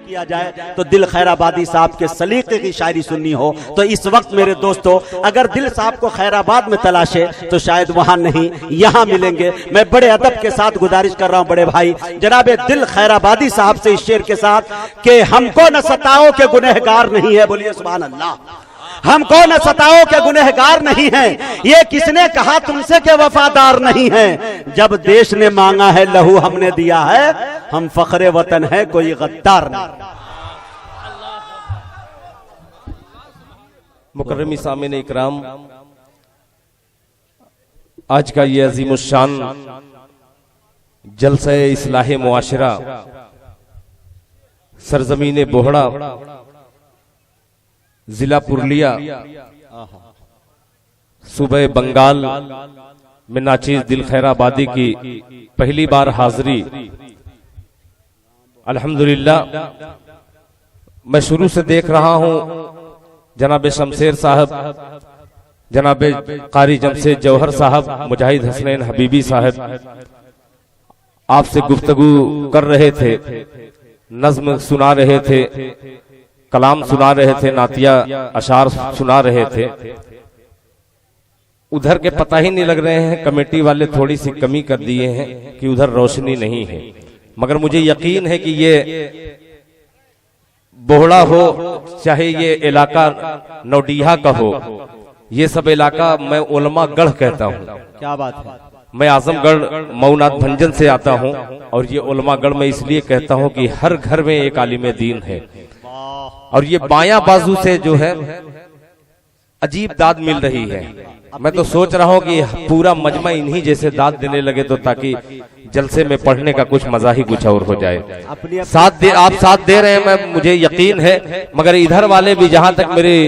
किया जाए तो दिल खैराबादी साहब के सलीके की शायरी सुननी हो तो इस वक्त मेरे दोस्तों अगर दिल साहब को खैराबाद में तलाशे तो शायद वहां नहीं यहां मिलेंगे। मैं बड़े अदब के साथ गुजारिश कर रहा हूं बड़े भाई जनाबे दिल खैराबादी साहब से इस शेर के साथ कि हमको न सताओ के गुनहगार नहीं है, बोलिए सुभान अल्लाह। हमको न सताओ के गुनहगार नहीं है, ये किसने कहा तुमसे के वफादार नहीं है। जब देश ने मांगा है लहू हमने दिया है, हम फख्रे वतन है कोई गद्दार नहीं। मुकर्रमी सामीन इकराम, आज का ये अजीमुशान जलसा इस्लाह मुआशरा सरजमीन बोहड़ा जिला पुरलिया सूबे बंगाल में नाचीज दिल खैराबादी की पहली बार हाजिरी। अल्हम्दुलिल्लाह मैं शुरू से देख रहा हूं जनाब शमशेर साहब, जनाब कारी जमशेद जौहर साहब, मुजाहिद हसनैन हबीबी साहब आपसे गुफ्तगू कर रहे थे, नज्म सुना रहे थे, कलाम सुना रहे थे, नातिया अशार सुना रहे थे। उधर के पता ही नहीं लग रहे हैं, कमेटी वाले थोड़ी सी कमी कर दिए हैं कि उधर रोशनी नहीं है, मगर मुझे यकीन है कि ये बोहड़ा हो चाहे ये इलाका नौडीहा का हो, ये सब इलाका मैं उलमा गढ़ कहता हूँ। क्या बात है। मैं आजमगढ़ मऊनाथ भंजन से आता हूँ और ये उलमा गढ़ में इसलिए कहता हूँ कि हर घर में एक आलिम दीन है और ये बायां बाजू से जो है अजीब दाद मिल रही है। मैं तो सोच रहा हूँ कि पूरा मजमा इन्हीं जैसे दाद देने लगे तो ताकि जलसे में पढ़ने का कुछ मजा ही कुछ और हो जाए। आप साथ दे रहे हैं, मैं मुझे यकीन है, मगर इधर वाले भी जहां तक मेरी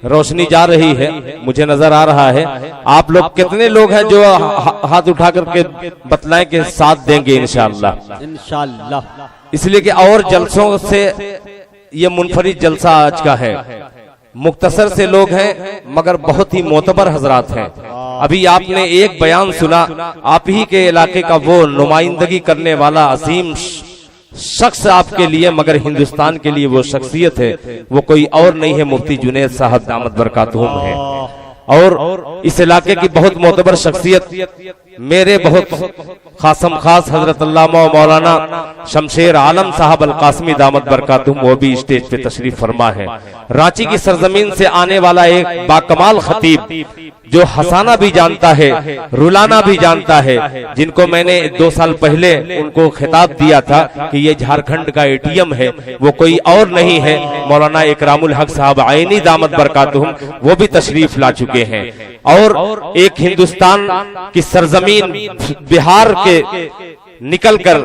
रोशनी जा रही है मुझे नजर आ रहा है, आप लोग कितने लोग हैं जो हाथ उठा करके बतलाएं कि साथ देंगे इंशाअल्लाह। इंशाअल्लाह। इसलिए कि और जलसों से ये मुनफरिद जलसा आज का है, मुख्तसर से लोग हैं मगर बहुत ही मोतबर हजरात हैं। अभी आपने एक बयान सुना, आप ही के इलाके का वो नुमाइंदगी करने वाला अजीम शख्स आपके लिए, मगर हिंदुस्तान के लिए वो शख्सियत है, वो कोई और नहीं है, मुफ्ती जुनैद साहब दामत बरकातुहुम है। और इस इलाके की बहुत मोतबर शख्सियत मेरे बहुत खासम खास हजरत अल्लामा मौलाना शमशेर आलम साहब अल कासमी दामत बरकातुहुम, वो भी स्टेज पे तशरीफ फरमा है। रांची की सरजमीन से आने वाला एक बाकमाल खतीब जो हंसाना भी जानता है, रुलाना भी जानता है, जिनको मैंने 2 साल पहले उनको खिताब दिया था कि ये झारखंड का एटीएम है, वो कोई और नहीं है, मौलाना इकरामुल हक साहब आईनी दामत बरकातुहुम, वो भी तशरीफ ला चुके हैं। और एक हिंदुस्तान की सरजमीन बिहार के निकलकर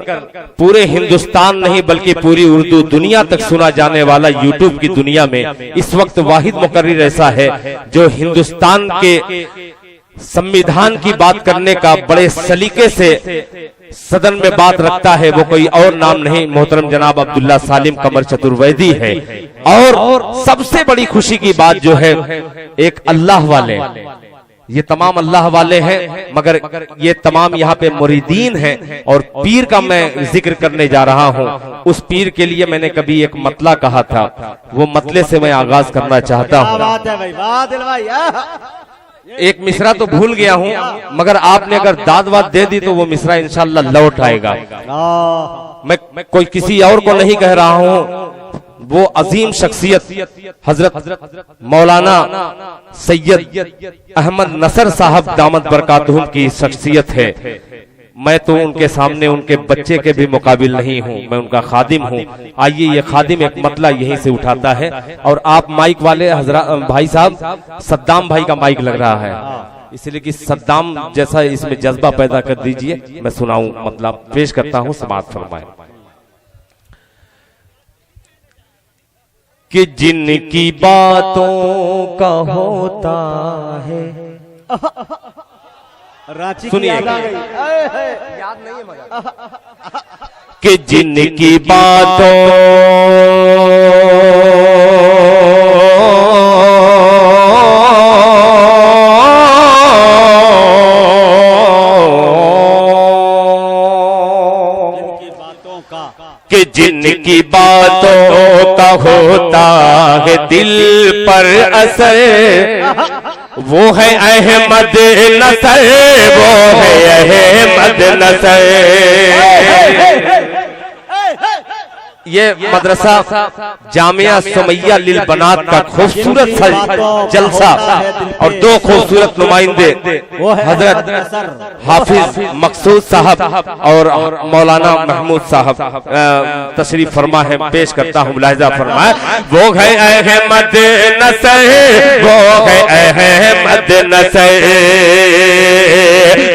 पूरे हिंदुस्तान नहीं बल्कि पूरी उर्दू दुनिया तक सुना जाने वाला यूट्यूब की दुनिया में इस वक्त वाहिद मुकर्रिर ऐसा है जो हिंदुस्तान के संविधान की बात करने का बड़े सलीके से सदन में बात रखता है, वो कोई और नाम नहीं मोहतरम जनाब अब्दुल्ला सालिम कमर चतुर्वेदी है। और सबसे बड़ी खुशी की बात जो है, एक अल्लाह वाले, ये तमाम अल्लाह वाले हैं मगर ये तमाम यहाँ पे मुरीदीन हैं, और पीर का मैं जिक्र करने जा रहा हूँ। उस पीर के लिए मैंने कभी एक मतला कहा था, वो मतले से मैं आगाज करना चाहता हूँ। एक मिसरा तो भूल गया हूँ, मगर आपने अगर दाद वाद दे दी तो वो मिसरा इंशाअल्लाह लौट आएगा। मैं कोई किसी और को नहीं कह रहा हूँ, वो अजीम शख्सियत हजरत मौलाना सैयद अहमद नसर साहब दामत बरकातुहुम की शख्सियत है। मैं तो उनके सामने उनके बच्चे के भी मुकाबिल नहीं हूँ, मैं उनका खादिम हूँ। आइए ये खादिम एक मतला यहीं से उठाता है, और आप माइक वाले भाई साहब, सद्दाम भाई का माइक लग रहा है, इसलिए कि सद्दाम जैसा इसमें जज्बा पैदा कर दीजिए, मैं सुनाऊं, मतलब पेश करता हूँ, समाअत फरमाएं। कि जिनकी बातों का होता है, सुनिए, याद नहीं है मगर, कि जिनकी बातों कि जिनकी बातों का होता है दिल पर असर, वो है अहमद नसर, वो है अहमद नसर। ये मदरसा जामिया सुमैया लिल बनात का खूबसूरत सा जलसा और दो खूबसूरत नुमाइंदे हजरत हाफिज मकसूद साहब और मौलाना महमूद साहब तशरीफ फरमा है। पेश करता हूँ, मुलाहिजा फरमाए। वो है अहमद नसर, वो है अहमद नसर,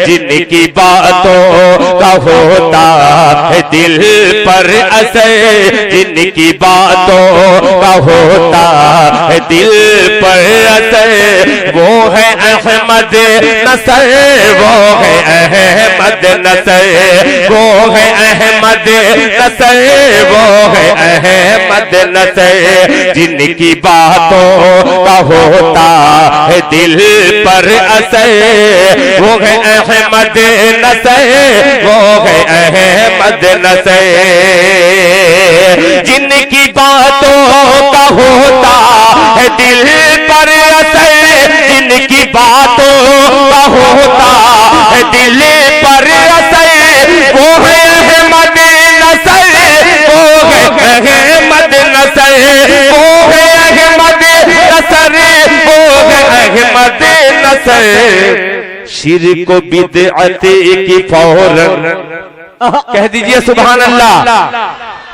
जिनकी बातों का होता है दिल पर असर, जिनकी बातों का होता है दिल पर असर, वो है अहमद नसर, वो है अहमद नसर, वो है अहमद नसर, वो है अहमद नसर, जिनकी बातों का होता है दिल पर असर, वो है अहमद नसर, वो है अहमद नसर, जिनकी बातों का होता है दिल पर असर, जिनकी बातों का होता है दिल पर असर, वो है अहमद नसर, वो है अहमद नसर, वो है अहमद नसर, वो है अहमद नसर। शिर्क को बिदअत की फौरन कह दीजिए सुभान अल्लाह।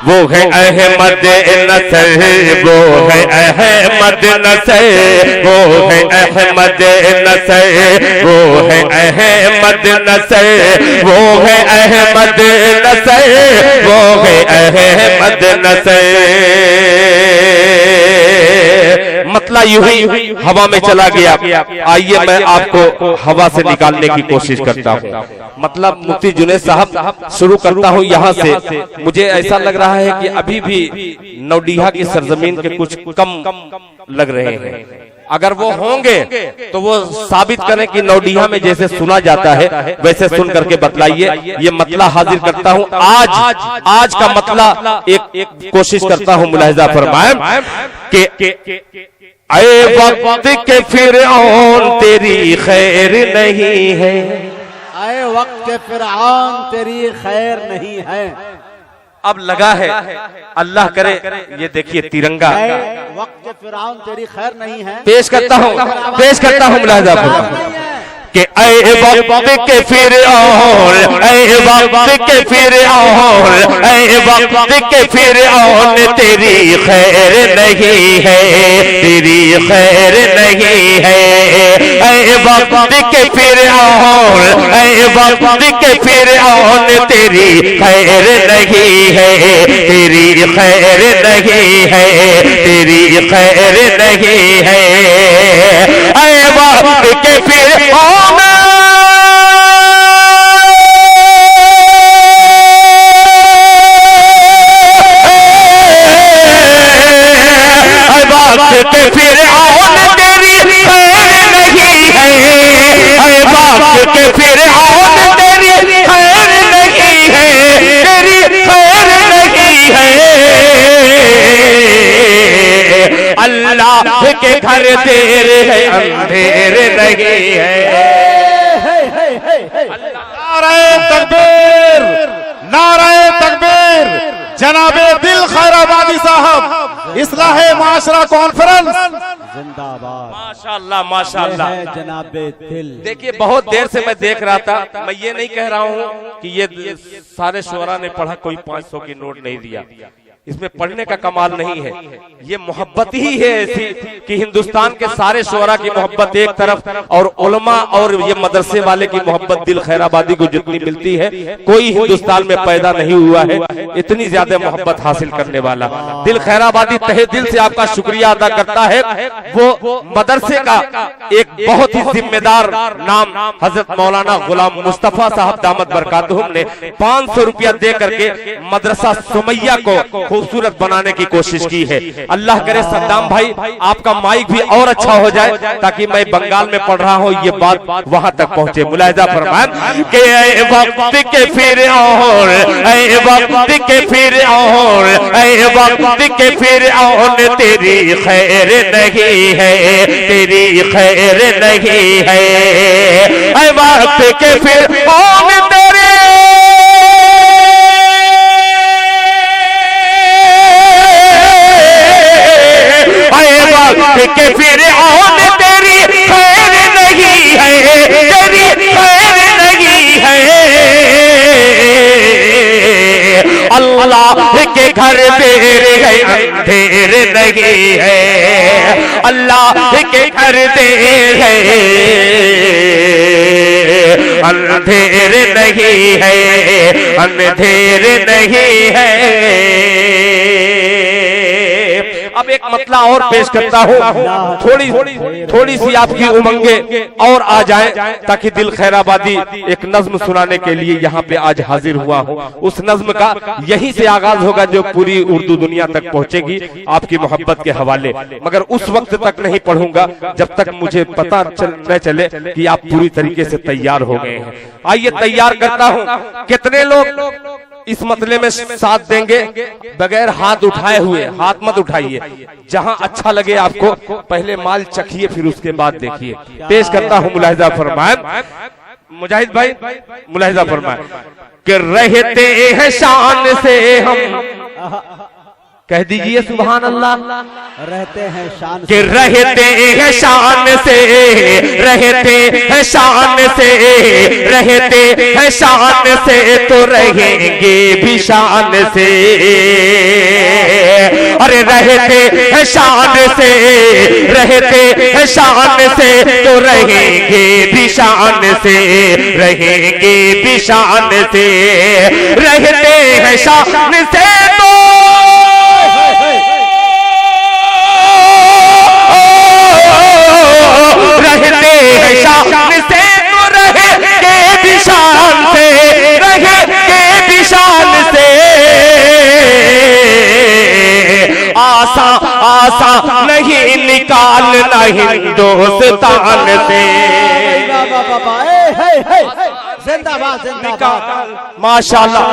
वो है अहमद नसर, वो है अहमद नसर, वो है अहमद नसर, वो है अहमद नसर, वो है अहमद नसर, वो है अहमद नसर। मतलब यूं ही हवा में चला गया। आइए मैं आपको हवा से निकालने की कोशिश करता हूँ। मतलब मुफ्ती जुनैद साहब, शुरू करता हूँ यहाँ से। मुझे ऐसा लग रहा है कि अभी भी नौडीहा की सरजमीन के कुछ कम लग रहे हैं। अगर वो होंगे तो वो साबित करें कि नौडीहा में जैसे सुना जाता है वैसे सुन करके बतलाइए। ये मतला हाजिर करता हूँ। आज का मतला एक कोशिश करता हूँ, मुलाहिजा फरमाएं कि आए वक्त के फिरऔन तेरी खैर नहीं है, आए वक्त के फिरऔन तेरी खैर नहीं है। अब लगा है, अल्लाह करे, ये देखिए तिरंगा। वक्त के फिरऔन तेरी खैर नहीं है। पेश करता हूँ मुलाहिजा फरमाएं कि ऐ वक्त के फिरऔन, ऐ वक्त के फिरऔन, ऐ वक्त के फिरऔन तेरी खैर नहीं है, तेरी खैर नहीं है। ऐ वक्त के फिरऔन, ऐ वक्त के फिरऔन तेरी खैर नहीं है, तेरी खैर नहीं है, तेरी खैर नहीं है। ऐ वक्त के फिरऔन के फिरऔन तेरी खैर नहीं है, ऐ वक्त के फिरऔन तेरी खैर नहीं है, तेरी खैर नहीं है। अल्लाह के घर देर है, अंधेर नहीं है। नारे तकबीर, नारे तकबीर। जनाबे दिल खैराबादी साहब, इस्लाहे माशरा कॉन्फ्रेंस जिंदाबाद। माशाअल्लाह माशाअल्लाह। जनाबे दिल। देखिए बहुत देर से मैं देख रहा था। मैं ये नहीं कह रहा हूँ कि ये सारे शुअरा ने पढ़ा, कोई 500 की नोट नहीं दिया। इसमें पढ़ने का कमाल नहीं है, ये मोहब्बत ही है ऐसी कि हिंदुस्तान के सारे शुअरा की मोहब्बत एक तरफ और उलमा और ये मदरसे वाले की मोहब्बत दिल खैराबादी को जितनी मिलती है कोई हिंदुस्तान में पैदा नहीं हुआ है इतनी ज्यादा मोहब्बत हासिल करने वाला। दिल खैराबादी तहे दिल से आपका शुक्रिया अदा करता है। वो मदरसे का एक बहुत ही जिम्मेदार नाम हजरत मौलाना गुलाम मुस्तफा साहब दामद बरकातुहुम ने 500 रुपया दे करके मदरसा सुमैया को खूबसूरत बनाने की कोशिश की है। अल्लाह करे सद्दाम भाई आपका माइक भी और अच्छा हो जाए ताकि मैं बंगाल में पढ़ रहा हूँ ये बात वहां तक पहुंचे। मुलाहिजा फरमान के वक्त के फिर और वक्त के फिर और वक्त के फिर और तेरी खैर नहीं है, तेरी खैर नहीं है। वक्त के फिर और तेरे वक्त के फिर और तेरी खैर नहीं है, तेरी खैर नहीं है। अल्लाह के घर देर है अंधेर नहीं है, अल्लाह के घर देर है अंधेर नहीं है, अंधेर नहीं है। अब एक मतला और पेश करता हूँ, थोड़ी सी आपकी उमंगे और आ जाए ताकि दिल खैराबादी एक नज्म सुनाने के लिए यहाँ पे आज हाजिर हुआ हूँ। उस नज्म का यहीं से आगाज होगा जो पूरी उर्दू दुनिया तक पहुँचेगी आपकी मोहब्बत के हवाले, मगर उस वक्त तक नहीं पढ़ूंगा जब तक मुझे पता न चले कि आप पूरी तरीके से तैयार हो गए हैं। आइए तैयार करता हूँ। कितने लोग इस मतले में साथ देंगे बगैर हाथ उठाए हुए? हाथ मत उठाइए, जहां अच्छा लगे आपको पहले माल चखिए फिर उसके बाद देखिए। पेश करता हूं मुलाहिजा फरमाए मुजाहिद भाई, मुलाहिजा फरमाए कि रहते हैं शान से हम, कह दीजिए सुभान अल्लाह, रहते हैं शान कि रहते हैं शान से, रहते हैं शान से, रहते हैं शान से तो रहेंगे भी शान से। अरे रहते हैं शान से, रहते हैं शान से तो रहेंगे भी शान से, रहेंगे भी शान से। रहते हैं शान से तो रहते हैं शान से तो रहेंगे भी शान से, रहेंगे भी शान से। आसा आसा नहीं निकालना हिंदुस्तान से। जिंदाबाद जिंदाबाद माशाल्लाह,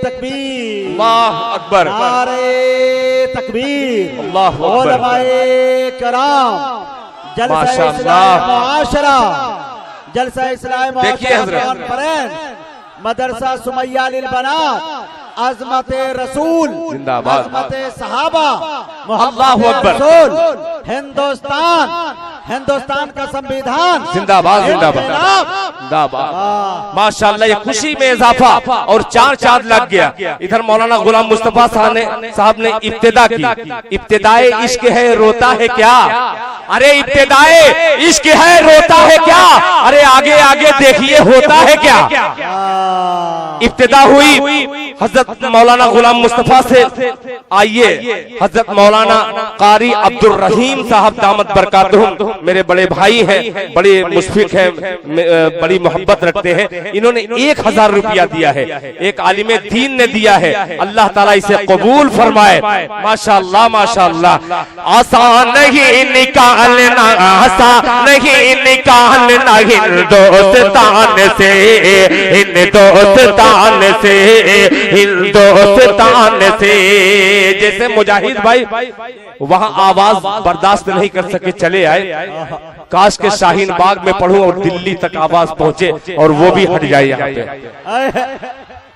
तकबीर, अल्लाह अकबर, नारे तकबीर, अल्लाह अकबर, उलमाए कराम, जलसा इस्लाम मुआशरा, जलसा इस्लाम देखिए हज़रत, कॉन्फ्रेंस, मदरसा सुमैया लिल बनात, अजमत रसूल, जिंदाबाद, अजमत सहाबा, अल्लाह अकबर, रसूल, हिंदुस्तान, हिंदुस्तान का संविधान जिंदाबाद जिंदाबाद जिंदाबाद। माशाल्लाह, ये खुशी में इजाफा और चार चांद लग गया। इधर मौलाना गुलाम मुस्तफा साहब ने इब्तिदा की, इब्तिदाए इश्क है रोता है क्या? अरे इब्तिदाए इश्क है रोता है क्या? अरे आगे आगे देखिए होता है क्या? इब्तिदा हुई हजरत मौलाना गुलाम मुस्तफा से। आइए हजरत मौलाना कारी अब्दुल रहीम साहब दामत बरकातहुम मेरे बड़े भाई हैं, बड़े मुशफिक हैं, बड़ी मोहब्बत रखते हैं। इन्होंने 1000 रुपया दिया है, एक आलिमे दीन ने दिया है। अल्लाह ताला इसे कबूल फरमाए। माशाअल्लाह माशाअल्लाह। आसान नहीं निकालना, आसान नहीं निकालना हिंदुस्तान से, हिंदुस्तान से, हिंदुस्तान से। जैसे मुजाहिद भाई वहां आवाज बर्दाश्त नहीं कर सके चले आए, काश के शाहीन बाग में पढ़ूं और दिल्ली तक आवाज पहुंचे और वो भी हट जाए। यहाँ पे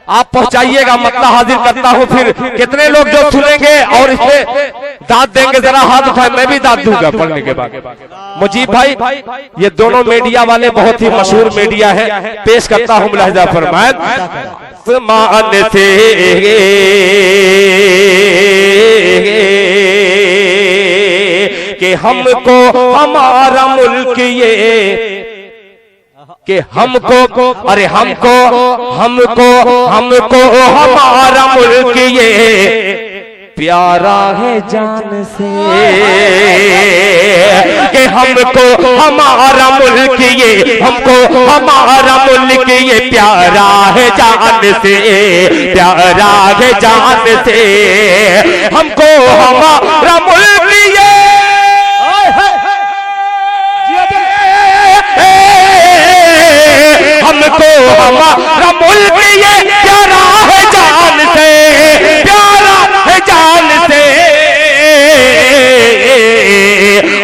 आप पहुंचाइएगा, मतलब हाजिर करता हूं। फिर कितने लोग जो सुनेंगे और इसे दाद देंगे, जरा हाथ उठाए, मैं भी दाद दूंगा पढ़ने के बाद। मुजीब भाई, ये दोनों मीडिया वाले बहुत ही मशहूर मीडिया है, पेश करता हूं मुलाहिजा फरमाए। मान से कि हमको हमारा मुल्क ये, कि हमको, अरे हमको हमको हमको हमारा मुल्क ये प्यारा है जान से, कि हमको हमारा मुल्क ये, हमको हमारा मुल्क ये प्यारा है जान से, प्यारा है जान से, हमको हमारा मुल्क ये, हमको हमारा मुल्क ये प्यारा है जान से, प्यारा है जान से,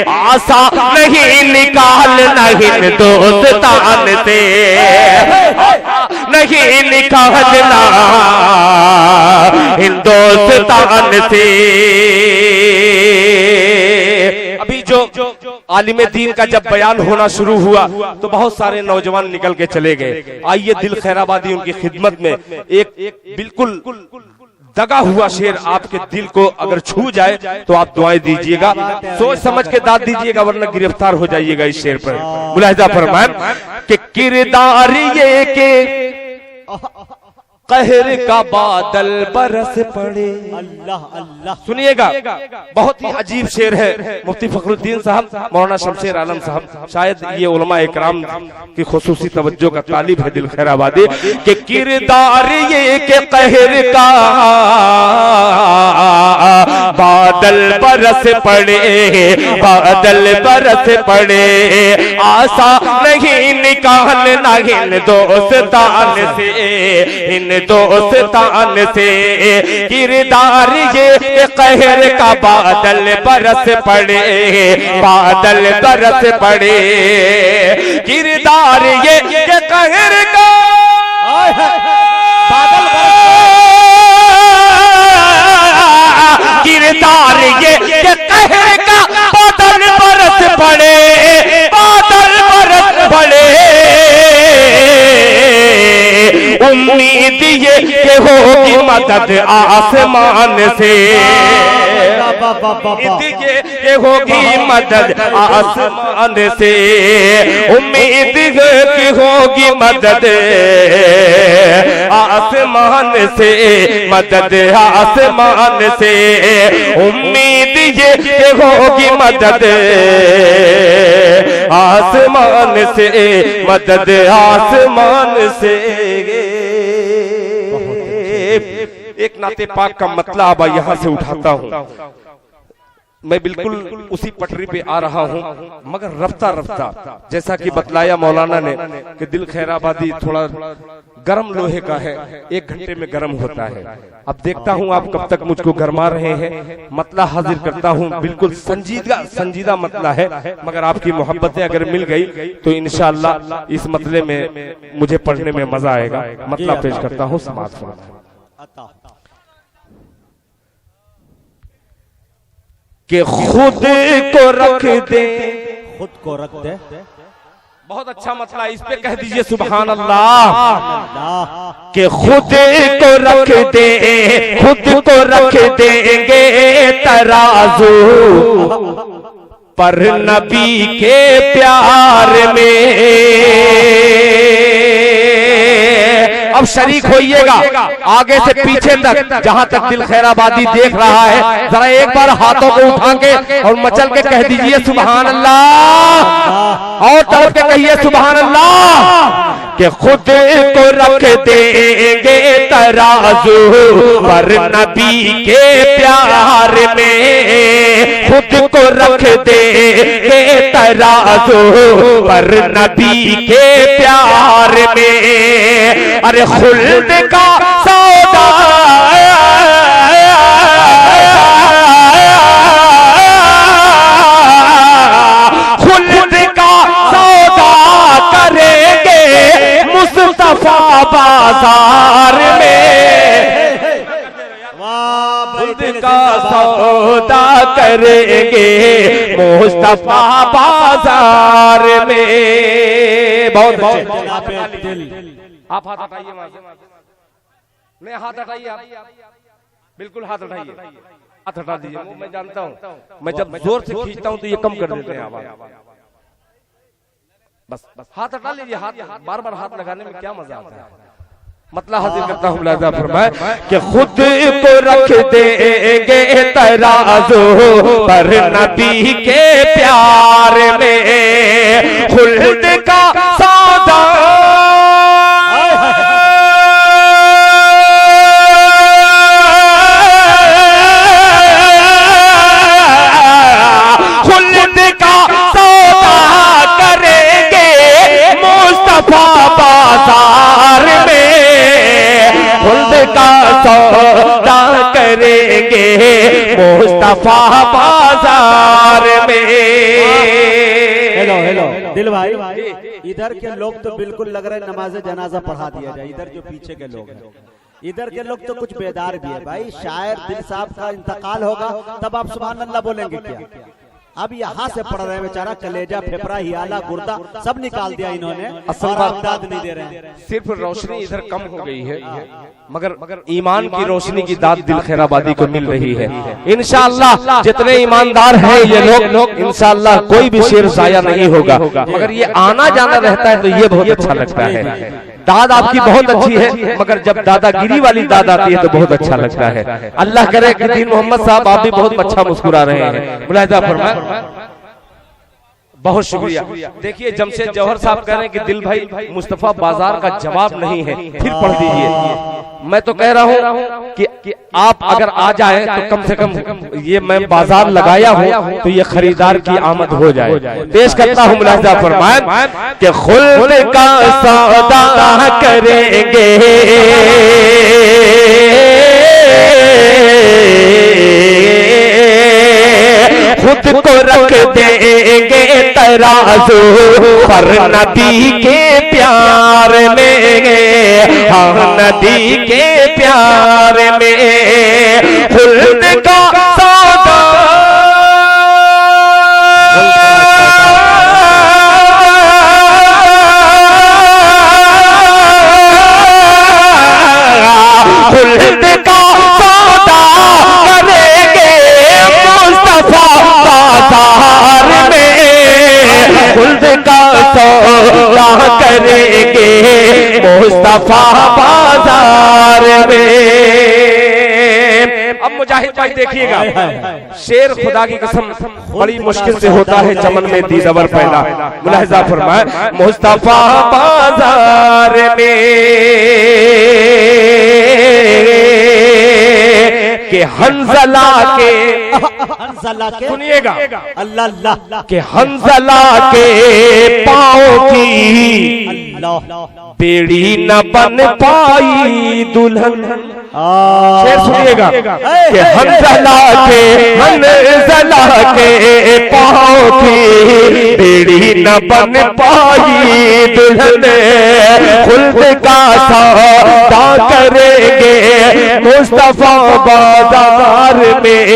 आशा नहीं निकालना हिंदुस्तान से, नहीं निकालना हिंदुस्तान से। अभी जो आलिम दीन का जब बयान होना शुरू हुआ तो बहुत सारे नौजवान निकल के चले गए। आइए दिल खैराबादी उनकी खिदमत में एक बिल्कुल दगा हुआ शेर आपके दिल को अगर छू जाए तो आप दुआएं दीजिएगा, सोच समझ के दाद दीजिएगा, वरना गिरफ्तार हो जाइएगा इस शेर पर। मुलाहिजा फरमाएं कि किरदार ये के कहर का बादल बरस पड़े। अल्लाह अल्लाह, सुनिएगा, बहुत ही अजीब शेर है। मुफ्ती फखरुद्दीन साहब, मौलाना शमशेर आलम साहब, शायद ये उलमा इकराम की खुसूसी तवज्जो का तालिब है दिल खैराबादी, कि किरदार ये के कहर का बादल बरस पड़े, बादल बरस पड़े, आशा नहीं निकालना हिंदुस्तान से, हिंदुस्तान से, किरदार ये कहर का बादल बरस पड़े, बादल बरस पड़े, किरदार ये कहर का बादल किरदार ये कहर का बादल बरस पड़े, बादल बरस पड़े, उम्मीद ये कि होगी मदद आसमान से, ये होगी मदद आसमान से, उम्मीद की होगी मदद आसमान से, मदद आसमान से, उम्मीद ये होगी मदद आसमान से, मदद आसमान से। एक नाते पाक का मतला अब यहाँ से उठाता हूँ। मैं बिल्कुल उसी पटरी पे आ रहा हूँ, मगर रफ्ता रफ्ता, जैसा कि बतलाया मौलाना ने कि दिल खैराबादी थोड़ा गर्म लोहे का है, 1 घंटे में गर्म होता है। अब देखता हूँ आप कब तक मुझको गरमा रहे हैं। मतला हाजिर करता हूँ, बिल्कुल संजीदा मतला है, मगर आपकी मोहब्बतें अगर मिल गई तो इंशाअल्लाह इस मतले में मुझे पढ़ने में मजा आएगा। मतला पेश करता हूँ, समाप्त फरमाएं। कि खुद को रख दे, खुद को रख दे, बहुत अच्छा मतला, इस पे कह दीजिए सुभान अल्लाह। कि खुद को रख दे, खुद को रख देंगे तराजू पर नबी के प्यार में। अब शरीक होइएगा आगे से पीछे तक, जहां तक दिल खैराबादी देख रहा है, जरा एक बार हाथों को उठा के और मचल के कह दीजिए सुभान अल्लाह, और तड़प के कहिए सुभान अल्लाह। कि खुद को रख देंगे तराजू पर नबी के प्यार में, खुद को रख देंगे तराजू पर नबी के प्यार में। अरे खुल्द का सौदा, खुल्द का सौदा करेंगे मुस्तफा बाजार में, खुल्द का सौदा करेंगे मुस्तफा बाजार में। बहुत आप हाथ हटाइए, नहीं हाथ हटाइए, आप बिल्कुल हाथ हटाइए, हाथ हटा दीजिए। मैं जानता हूँ, मैं जब जोर से खींचता हूँ तो ये कम कर देते हैं आवाज। बस बस हाथ हटा लीजिए, हाथ बार बार हाथ लगाने में क्या मजा आता है। मतलब हाजिर करता हूँ, मुलाहिजा फरमाए कि खुद को रख देंगे तराजू पर नबी के प्यार में, खुल्द का सौदा खुल्द का सौदा करेंगे मुस्तफा बाजार में, खुल्द का सौदा करेंगे मुस्तफा बाजार में। हेलो हेलो दिल भाई, इधर के लोग तो बिल्कुल लग रहे नमाज जनाजा पढ़ा दिया जाए, इधर जो पीछे के लोग हैं, इधर के लोग तो कुछ बेदार भी है भाई। शायर दिल साहब का इंतकाल होगा तब आप सुभान अल्लाह बोलेंगे क्या? अब यहाँ से पढ़ रहे हैं बेचारा, कलेजा फेफड़ा हियाला गुर्दा सब निकाल दिया इन्होंने, और दाद नहीं दे रहे हैं। सिर्फ रोशनी इधर कम हो गई है, मगर ईमान की रोशनी की दाद दिल खैराबादी को मिल रही है। इंशाअल्लाह जितने ईमानदार हैं ये लोग, इंशाअल्लाह कोई भी शेर जाया नहीं होगा, मगर ये आना जाना रहता है तो ये बहुत अच्छा लगता है। दाद आपकी बहुत अच्छी है, मगर जब दादागिरी वाली दाद आती है तो बहुत अच्छा लगता है। अल्लाह करे कि दीन मोहम्मद साहब आप भी बहुत अच्छा मुस्कुरा रहे हैं, मुलाहिजा फरमाए, बहुत शुक्रिया। देखिए जमशेद जौहर साहब कह रहे हैं कि दिल भाई मुस्तफा बाजार का जवाब नहीं है, फिर पढ़ दीजिए। मैं तो कह रहा हूँ कि आप अगर आ जाए तो कम से कम ये मैं बाजार लगाया हूँ तो ये खरीदार की आमद हो जाए। पेश करता हूँ, मुलाहिजा फरमाए कि खुल्द का सौदा करेंगे खुद को रख देंगे तराजू पर नबी के प्यार में, हाँ नबी के प्यार में, खुल्द का सौदा खुल्द का सौदा करेंगे मुस्तफा बाजार में, खुल्द का सौदा करेंगे मुस्तफा बाजार में। अब मुजाहिद भाई देखिएगा, शेर खुदा की कसम बड़ी मुश्किल से होता है, चमन में दी जबर पैदा। मुलाहिजा फरमाए मुस्तफा बाजार में के हंजला के सुनिएगा, अल्लाह के हंजला के पाँव की बेड़ी न बन पाई दुल्हन। शेर सुनिएगा कि हंजला के पाँव की बेड़ी न बन पाई दुल्हन, खुल्द का सौदा करेंगे मुस्तफा बाजार में,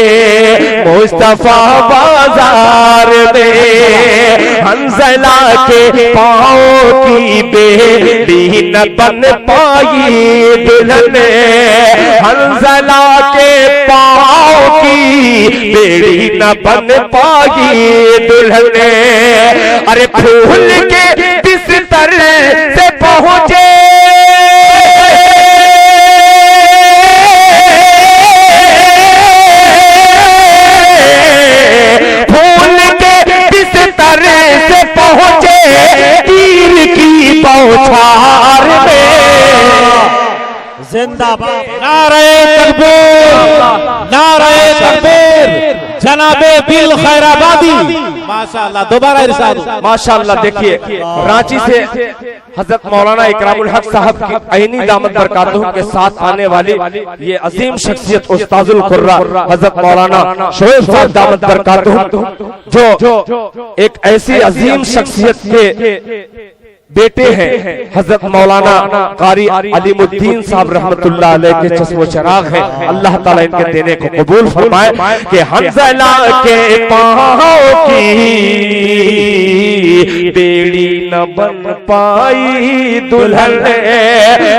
मुस्तफा बाजार में, हंजला के पाँव की बेड़ी न बन पाई दुल्हन, हंजला के पाँव की बेड़ी न बन पाई दुल्हन, अरे फूल के बिस्तर से पहुंचे फूल के बिस्तर से पहुंचे तीर की बौछार में, जिंदाबाद नारे तकबीर, नारे तकबीर, जनाबे दिल खैराबादी, माशाअल्लाह। दोबारा इरशाद, माशाअल्लाह। देखिए रांची से हजरत मौलाना इकरामुल हक साहब की ऐनी दामत बरकातहू के साथ आने वाली ये अजीम शख्सियत उस्ताजुल कुर्रा हजरत मौलाना शोएब साहब दामत बरकातहू, जो एक ऐसी अजीम शख्सियत के बेटे हैं, हजरत मौलाना कारी अलीमुद्दीन साहब रहमतुल्लाह अलैह के चश्मो चराग हैं। अल्लाह ताला इनके देने को कबूल फरमाए कि हंजला के पाँव की बेड़ी न बन पाई दुल्हन,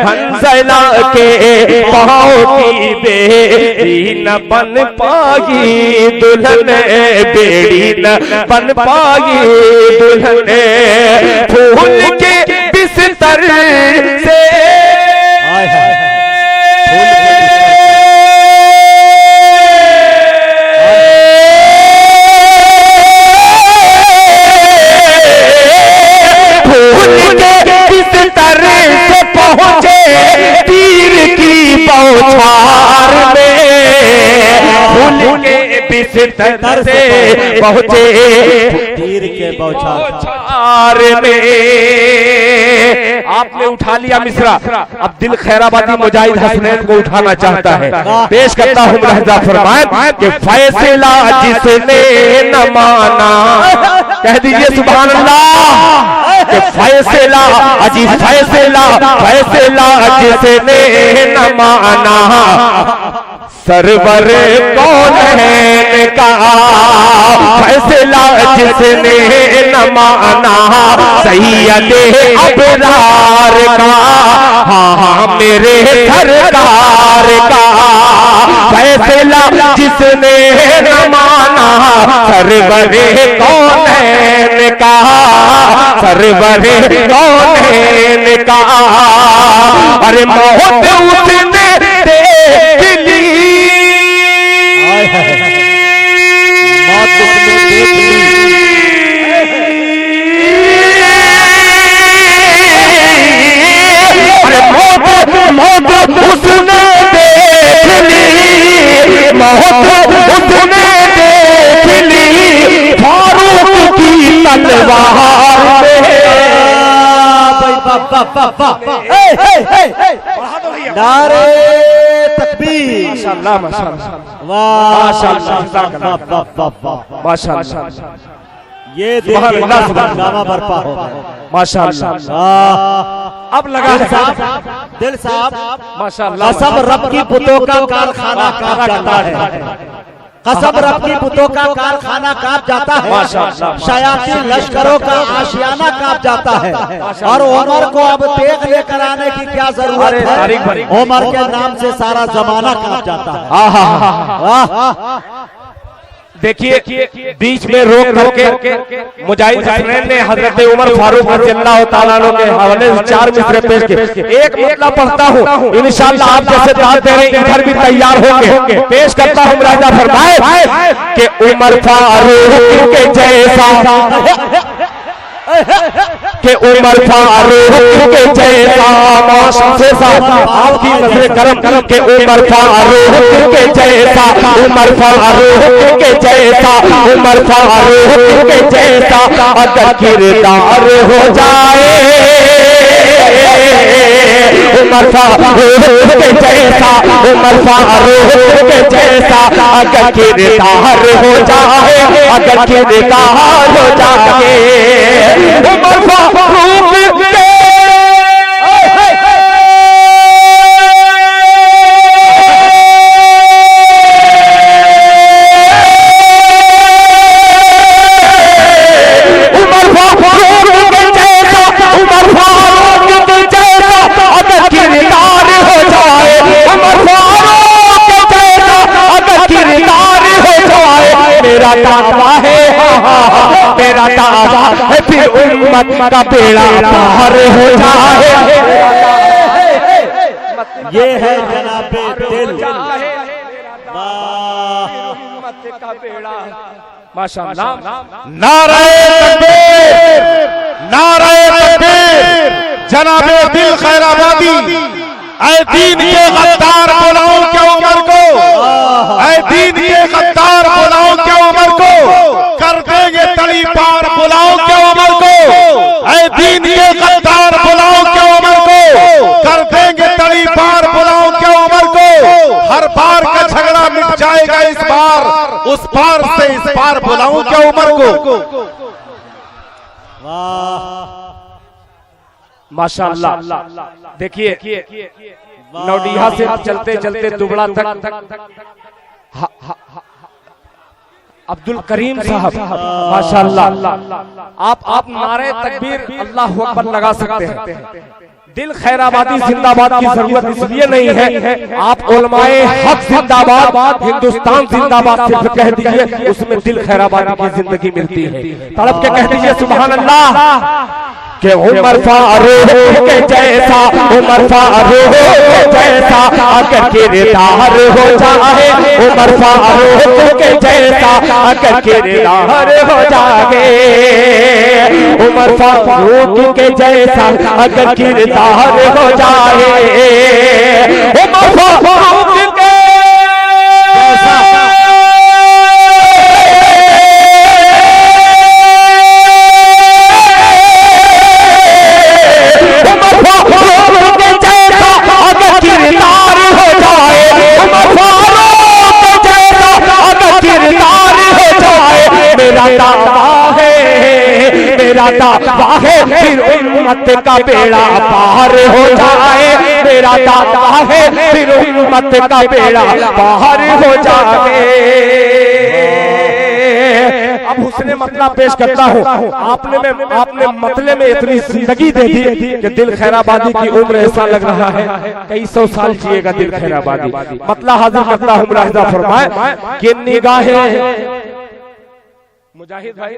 हंजला के पाँव की बेड़ी न बन पाई दुल्हन, बेड़ी न बन पाई दुल्हन, फूल के बिस्तर से बौछार में फूल के बिस्तर से पहुंचे तीर के बौछार में। आपने उठा लिया मिसरा, अब दिल खैराबादी मुजाहिद हसनैन को उठाना चाहता है। पेश करता हूँ लहजा फरमाए कि फैसला जिसने न माना, कह दीजिए सुभान अल्लाह, कि फैसला अजी फैसला जिसने न माना सरवर कौनैन का, फैसला जिसने न माना सैयदे अबरार का, हाँ मेरे सरकार का, फैसला जिसने न माना सरवर कौनैन का, सरवर कौनैन का। अरे मौत उसने देख ली, मौत उसने देख ली, अरे मौत उसने देख ली, मौत उसने देख ली फारूक की तलवार में। नारे तकबीर, माशाअल्लाह माशाअल्लाह माशाअल्लाह माशाअल्लाह, ये देखिए हंगामा बर्पा हो माशाअल्लाह। अब लगा दिल साहब माशाअल्लाह, कसम रब की पुतों का कारखाना कांप जाता है, कसम रब की पुतों का कारखाना कांप जाता है, शयातीन लश्करों का आशियाना कांप जाता है। और उमर को अब तेग लेकर आने की क्या जरूरत है, उमर के नाम से सारा जमाना कांप जाता है। देखिए बीच में रोक करके मुजाहिद हसनैन ने हजरत उमर फारूक रज़ियल्लाहु ताला अन्हु के हवाले से 4 मिसरे पेश किए। एक मतलब पढ़ता हूँ, इंशाअल्लाह आप जैसे दाद दे रहे हैं इधर भी तैयार होंगे। पेश करता हूँ राजा फरमाए कि उमर फारूक के जैसा, कि उमर फारूक के जैसा मौसम से आपकी नजर करम के उमर फारूक के जैसा, उमर फारूक के जैसा, उमर फारूक के जैसा अगर किरदार हो जाए, उमर फारूक के जैसा, उमर फारूक के जैसा अगर किरदार हो जाए, अगर किरदार हो जाए उमर फारूक के मेरा दावा है फिर उम्मत का बेड़ा पार हो जाए। ये है जनाबे दिल, माशाअल्लाह। नारे तकबीर, नारे तकबीर, जनाबे दिल खैराबादी, ऐ दीन के गद्दार बुलाओ के उमर को, ऐ दीन के गद्दार बुलाओ के उमर को, कर देंगे तली पार बुलाओ के उमर को, ऐ दीन के गद्दार बुलाओ के उमर को, कर देंगे तली पार बुलाओ के उमर को। हर बार का झगड़ा मिट जाएगा इस बार, उस पार से इस पार बुलाओ के उमर को। माशाअल्लाह। देखिए नौडिया से चलते चलते दुबड़ा तक अब्दुल करीम साहब माशाअल्लाह। आप नारे तकबीर अल्लाहु अकबर लगा सकते हैं। दिल खैराबादी जिंदाबाद की जरूरत इसलिए नहीं है, आप उलमाए हक जिंदाबाद, हिंदुस्तान जिंदाबाद सिर्फ कह दीजिए, उसमें दिल खैराबादी की जिंदगी मिलती है। तड़प के कह दीजिए सुभान अल्लाह कि उमर फारूक के जैसा, उमर फारूक के जैसा अगर किरदार हो जाए, उमर फारूक के जैसा अगर किरदार हो जाए, उमर फारूक के जैसा अगर किरदार हो जाए, उमर फारूक मेरा दावा है फिर उम्मत का बेड़ा पार हो जाए, मेरा दावा है फिर उम्मत का बेड़ा पार हो जाए। अब हुस्ने मतलब पेश करता हूँ। आपने मतले में इतनी जिंदगी दे दी कि दिल खैराबादी की उम्र ऐसा लग रहा है कई 100 साल जिएगा दिल खैराबादी। मतला हाजिर करता हूँ, मुलाहिजा फरमाए कि निगाहें मुजाहिद भाई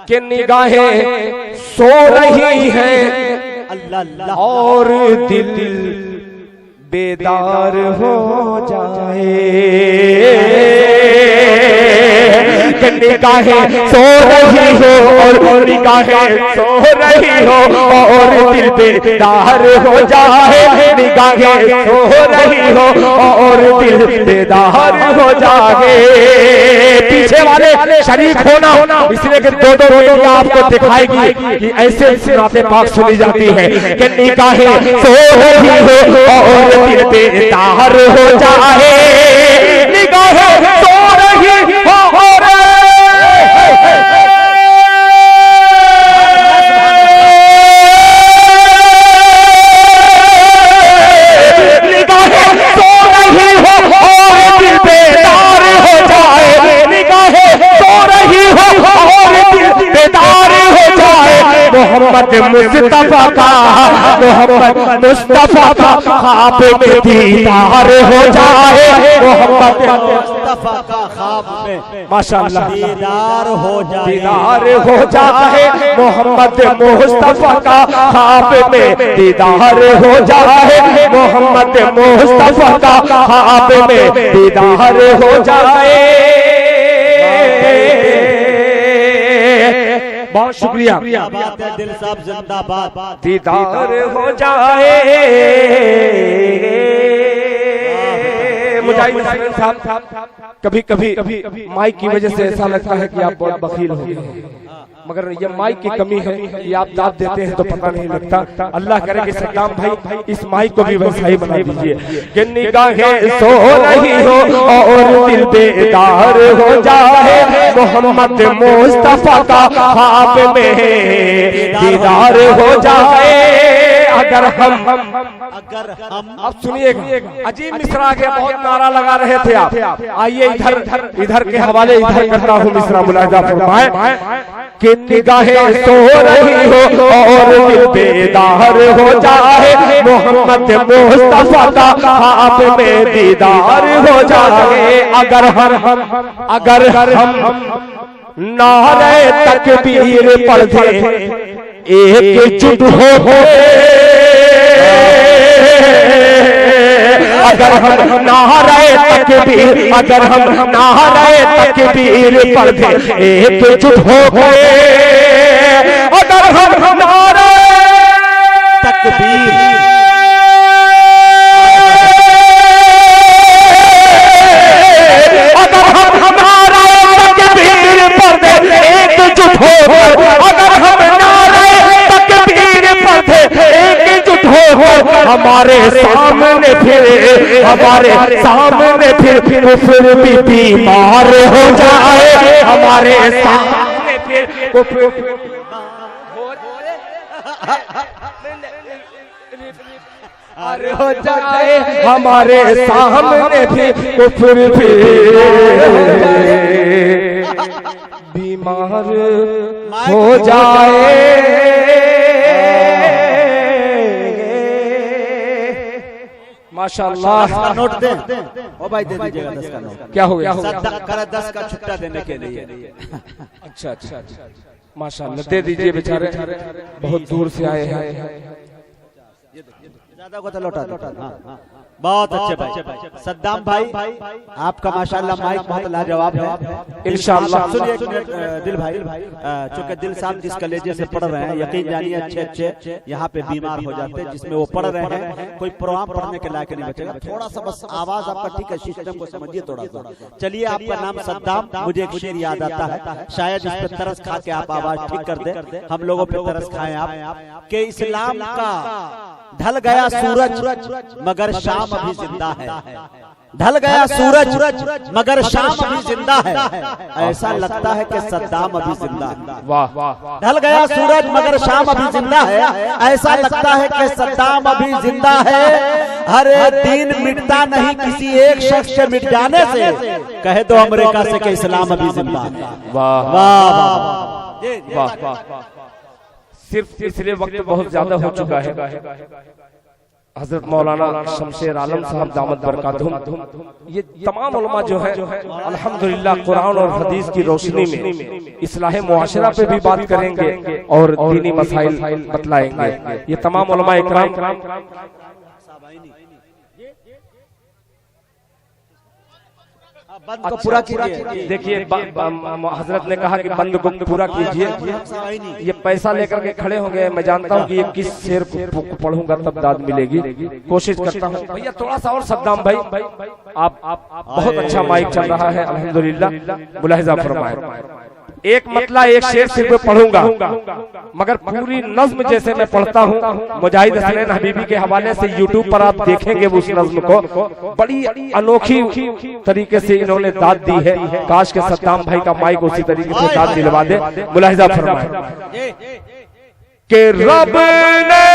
कि निगाहें सो रही हैं अल्लाह और दिल बेदार हो जाए। निगाहें सो रही हो और निगाहें सो रही हो और दिल बेदार हो जाए, निगाहें सो रही हो और दिल बेदार हो जाए। पीछे वाले शरीक होना इसलिए कि दो रोटियां आपको दिखाएगी कि ऐसे नाते पाक सुनी जाती है कि निगाहें सो रही हो और दिल बेदार हो जाए, निगाहें सो रही हो और निगाहें सो रही हो और दिल बेदार हो जाए, निगाहें सो रही हो और दिल बेदार हो जाए। मोहम्मद मुस्तफा का ख्वाब में दीदार हो जाए, मोहम्मद मुस्तफा का ख्वाब में माशाअल्लाह दीदार हो जाए, दीदार हो जाए। मोहम्मद मुस्तफा का ख्वाब में दीदार हो जाए, मोहम्मद मुस्तफा का ख्वाब में दीदार हो जाए। बहुत शुक्रिया, बात है दिल साहब जिंदाबाद। दीदार हो जाए। मुजाहिद साहब कभी कभी माइक की वजह से ऐसा लगता है कि आप बहुत बखील हो गए, मगर ये माइक की कमी है, ये आप दाद देते हैं तो पता नहीं लगता। अल्लाह करे कि सद्दाम भाई इस माइक को भी वैसा ही बना दीजिए कि निगाहें सो रही हो और दिल बेदार हो जाए, मोहम्मद मुस्तफा का ख्वाब में दीदार हो जाए। अगर हम अब सुनिएगा, अजीब मिश्रा आगे बहुत नारा लगा रहे थे आप, आइए इधर के हवाले इधर करता हूँ मिश्रा, मुलाहिजा फरमाए कि निगाहें सो रही हो और दिल बेदार हो जाए, मोहम्मद मुस्तफा का ख्वाब में दीदार हो जाए। अगर हम नारे तकबीर पढ़ दे एकजुट हो, अगर हम नारे तकबीर अगर हम नारे तकबीर पढ़ दे एकजुट हो गए, अगर हम नारे तकबीर अगर हम नारे तकबीर पढ़ दे एकजुट हो गए, अगर हम नारे तकबीर पढ़ दे एकजुट हो, हमारे सामने फिर कुफ्र भी बीमार हो जाए, हमारे सामने फिर कुफ्र हो जाए, हमारे सामने फिर कुफ्र भी बीमार हो जाए। माशाअल्लाह, नोट दे ओ भाई, दे दीजिएगा 10 का नोट। क्या हो गया? 10 का छुट्टा देने के लिए। अच्छा माशाअल्लाह, दे दीजिए, बेचारे बहुत दूर से आए हैं। ज्यादा को तो लौटा दो। बहुत अच्छे भाई सद्दाम भाई, आपका माशाल्लाह माइक बहुत लाजवाब है इंशाअल्लाह। सुनिए दिल भाई, चूंकि दिल साहब जिस कलेजे से पढ़ रहे हैं, यकीन जानिए अच्छे यहाँ पे बीमार हो जाते हैं, जिसमें वो पढ़ रहे हैं कोई प्रोग्राम पढ़ने के लायक नहीं बचेगा। थोड़ा सा बस आवाज आपका ठीक है, सिस्टम को समझिए थोड़ा सा। चलिए, आपका नाम सद्दाम, मुझे एक शेर याद आता है, शायद इस पे तरस खा के आप आवाज ठीक कर दे, हम लोगों पे तरस खाएं आप, कि इस्लाम का ढल गया सूरज मगर शाम अभी जिंदा है, ढल गया सूरज मगर शाम अभी जिंदा है, ऐसा लगता है कि सद्दाम अभी जिंदा है। वाह। ढल गया सूरज मगर शाम अभी जिंदा है, ऐसा लगता है कि सद्दाम अभी जिंदा है। हर दिन मिटता नहीं किसी एक शख्स के मिट जाने से, कह दो अमेरिका से कि इस्लाम अभी जिंदा है। वाह वाह वाह वाह। सिर्फ इसलिए वक्त बहुत ज्यादा हो चुका है। हजरत मौलाना शमशेर आलम साहब दामत बरकातुहुम, ये तमाम उलमा जो है अल्हम्दुलिल्लाह कुरान और हदीस की रोशनी में इस्लाह मुआशरा पे भी बात करेंगे और दीनी मसाइल बतलाएंगे। ये तमाम उलमा इकराम बंद को पूरा कीजिए। देखिए हजरत ने कहा कि बंद को पूरा कीजिए। ये पैसा लेकर के खड़े हो गए। मैं जानता हूँ कि ये किस शेर को पढ़ूंगा तब दाद मिलेगी। कोशिश करता हूँ भैया थोड़ा सा और सद्दाम भाई, आप बहुत अच्छा माइक चल रहा है अल्हम्दुलिल्लाह, मुलाहिजा फरमाए। एक मतला एक शेर सिर्फ पढ़ूंगा, मगर पूरी नज्म जैसे मैं पढ़ता हूँ मुजाहिद हसनैन हबीबी के हवाले से यूट्यूब पर आप देखेंगे उस नज्म को। बड़ी अनोखी तरीके से इन्होंने दाद दी है। काश के सद्दाम भाई का माइक उसी तरीके से दाद दिलवा दे। मुलाहिजा फरमाए कि रब ने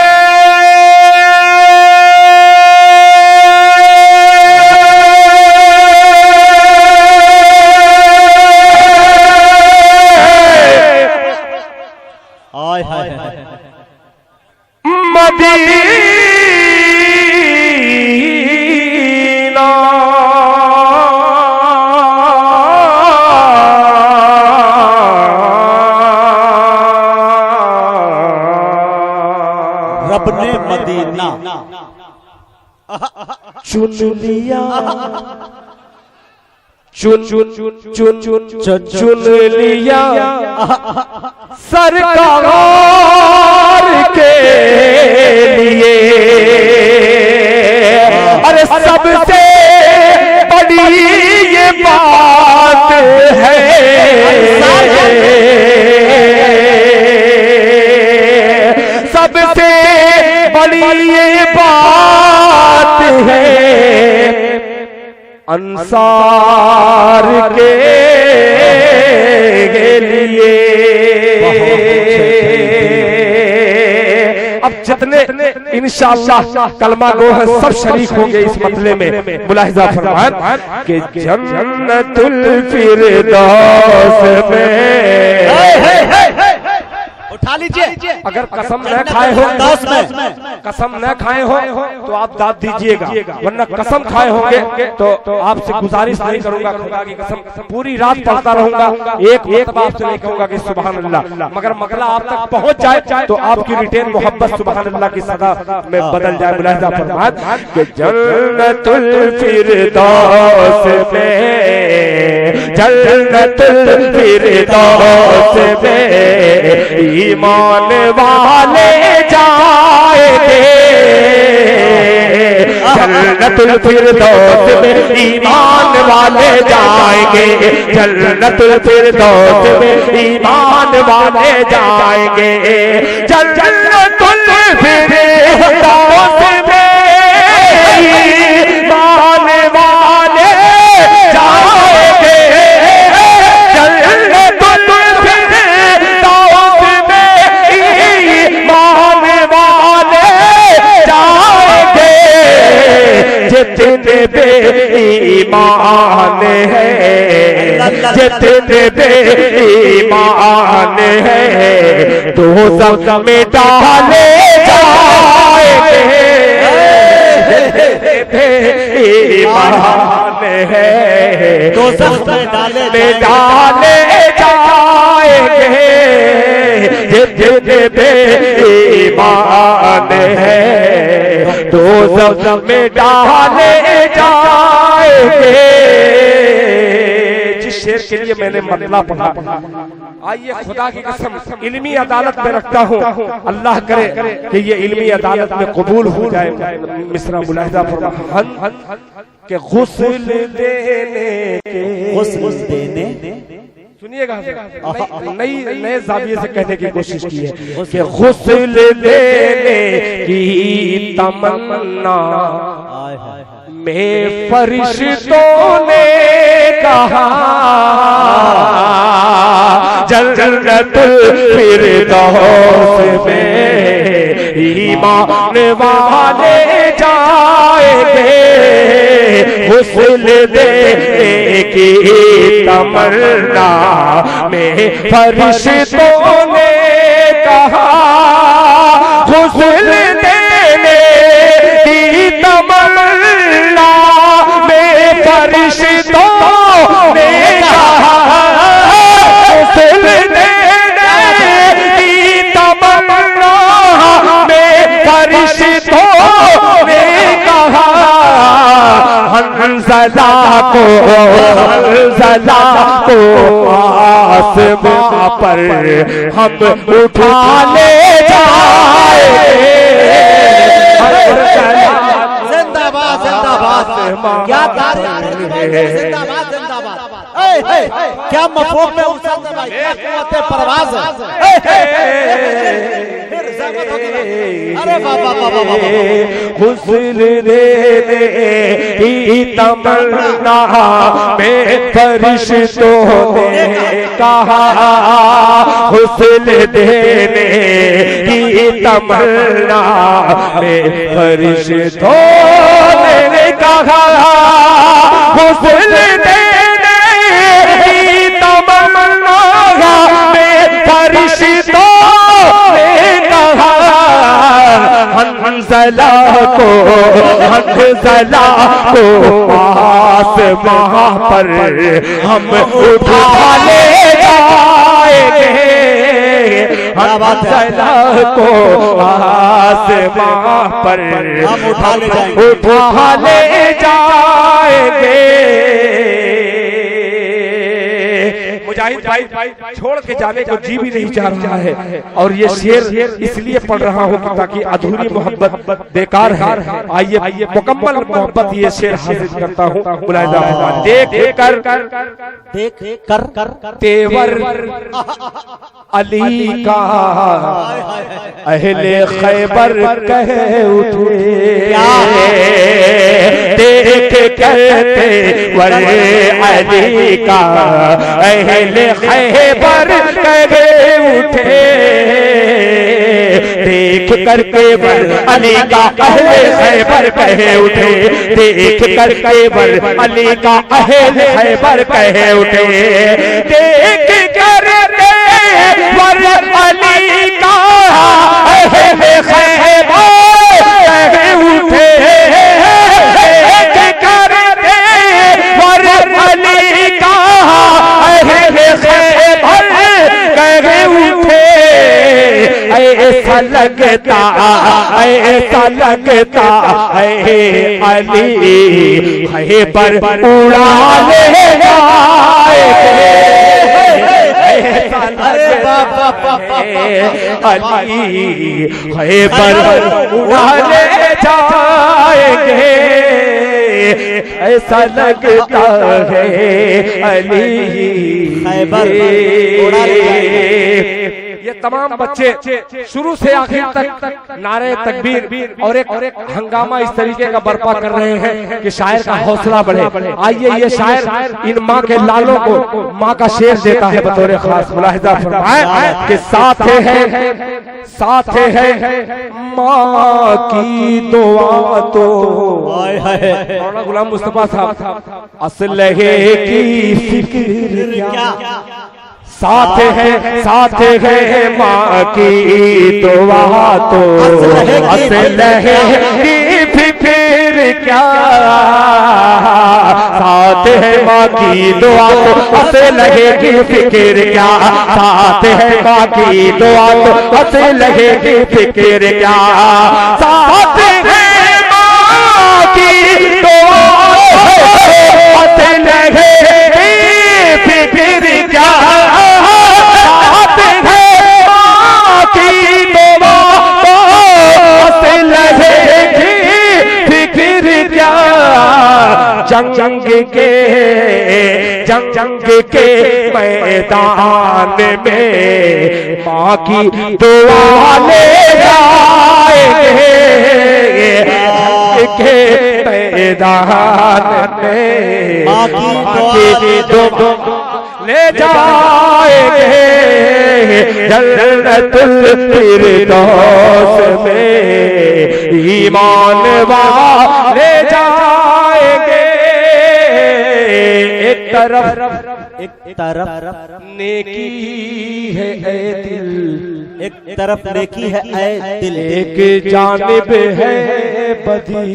मदीना रब ने मदीना चुन लिया, चुन लिया सरकार के लिए। अरे सबसे बड़ी ये बात है, सबसे बड़ी ये बात है अंसार के लिए। अब जितने इंशाअल्लाह कलमा गो है सब शरीक होंगे इस मतले में। मुलाहिजा फरमाएं कि जन्नतुल फिरदौस में उठा लीजिए। अगर कसम न खाए हो, कसम न खाए हो तो आप दाद दीजिएगा, वरना कसम खाए होंगे तो आपसे गुजारिश नहीं करूंगा। खुदा की कसम पूरी रात पढ़ता रहूंगा, एक वक्त आपसे नहीं कहूंगा कि सुभान अल्लाह, मगर मकला आप तक पहुंच जाए तो आपकी रिटेन मोहब्बत सुभान अल्लाह की सदा में बदल जाए। मुलाहिजा फरमाएं कि जन्नतुल फिरदौस में, जन्नतुल फिरदौस में ईमान वाले जाएंगे। जन्नतुल फिरदौस में ईमान वाले जाएंगे, जन्नतुल फिरदौस में ईमान वाले जाएंगे। जन्नतुल फिरदौस में ईमान वाले जाएंगे, जन्नतुल फिरदौस जितने बेईमान है, जितने बेईमान है तो सब में डाले जाएंगे। बेईमान है तो सब में डाले जाएंगे। जितने बेईमान है तो सब में डाले जाएंगे। जिस शेर के लिए मैंने मतला पढ़ा, आइए खुदा की कसम इल्मी अदालत में रखता हूँ, अल्लाह करे कि ये इल्मी अदालत में कबूल हो जाए। मिसरा मुलाहिजा फरमाएं कि गुस्ल देने सुनिएगा, नए जाविये से कहने की कोशिश की है कि गुस्ल देने की तमन्ना में फरिश्तों ने कहा जन्नतुल फिरदौस में ईमान वाले जाएंगे, हुस्न देने की तमन्ना में फरिश्तों ने कहा, हुस्न देने की तमन्ना में फरिश्तों ने कहा, हुस्न देने की तमन्ना में फरिश्तों ने कहा, हंज़ला को आसमां पर हम उठा ले जाएंगे। जिंदाबाद जिंदाबाद, क्या जिंदाबाद जिंदाबाद, क्या मफहूम में उस्ताद भाई, क्या क़ुव्वत परवाज़ है। अरे बाबा बाबा बाबा, हुस्न देने की तमन्ना में फरिश्तों ने कहा, हुस्न देने की तमन्ना में फरिश्तों ने कहा, हुस्न देने की तमन्ना में फरिश्तों ने कहा, हंज़ला को आसमां पर हम उठा ले जाएंगे, हंज़ला को आसमां पर हम उठा ले जाएंगे। मुजाहिद भाई छोड़ के जाने को जी भी नहीं चाह रहा है, और ये शेर इसलिए पढ़ रहा हूँ ताकि अधूरी मोहब्बत बेकार है। आइए मुकम्मल मोहब्बत ये शेर हासिल करता हूँ। मुलाहिदा देख कर तेवर अली का अहले खैबर कह उठे, देख कर तेवर अली का अहले खैबर कह उठे, देख कर तेवर अली का अहले खैबर कह उठे, देख कर तेवर अली का अहले खैबर कह उठे, देख कर तेवर अली का अहले खैबर कह उठे, देख कर तेवर अली का अहले खैबर कह उठे, ऐसा लगता है अली खैबर उड़ा ले जाएंगे, ऐसा लगता अली खैबर उड़ा ले जाएंगे, ऐसा लगता है अली खैबर उड़ा ले जाएंगे। ये तमाम बच्चे शुरू से आखिर तक नारे तकबीर और एक हंगामा इस तरीके का बर्पा कर रहे हैं कि शायर का हौसला बढ़े। आइए ये शायर इन माँ के लालों को माँ का शेर देता है बतौर खास। मुलाहिजा फरमाए कि साथ है माँ की दुआ तो मौलाना गुलाम मुस्तफा साहब असलहे की फिक्र क्या, साथ है माँ की दुआ तो असलहे की फिक्र क्या, साथ है माँ की दुआ तो असलहे की फिक्र क्या, साथ है माँ की दुआ तो असलहे की फिक्र क्या, साथ है माँ की दुआ असलहे की फिक्र क्या, जंग के मैदान में माँ की दुआ ले जाएंगे, के मैदान में माँ की दुआ ले जाएंगे जन्नतुल फिरदौस में ईमान वाले जाएंगे। एक तरफ नेकी है ऐ दिल, एक तरफ नेकी है ऐ दिल, एक जानिब है बदी।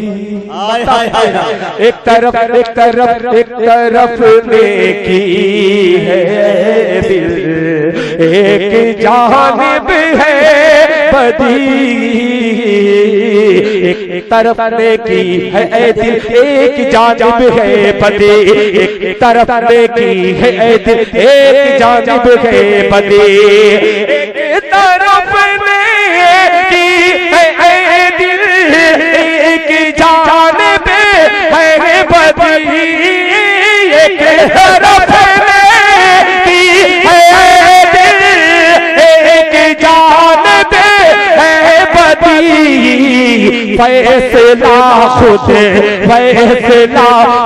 हाय हाय हाय। एक तरफ नेकी है दिल, एक जानिब है बदी। एक तरफ नेकी है ऐ दिल, एक जानिब है बदी। एक तरफ नेकी है ऐ दिल, एक जानिब है बदी। एक तरफ नेकी है ऐ दिल, एक जानिब है बदी। एक तरफ नेकी है ऐ दिल, एक जानिब है बदी। फैसला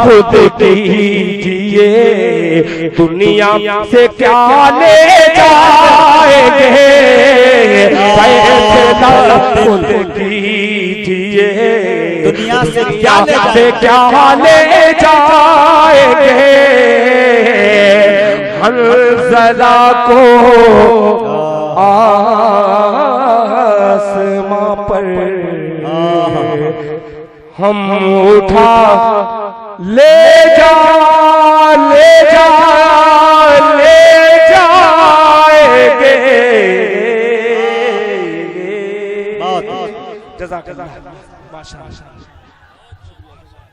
खुद कीजिए, दुनिया से क्या ले जाएंगे। फैसला खुद कीजिए, दुनिया से क्या ले जाएंगे। हंज़ला को आसमां पर हम उठा ले जाएंगे। बहुत जज़ाकल्लाह। माशाअल्लाह।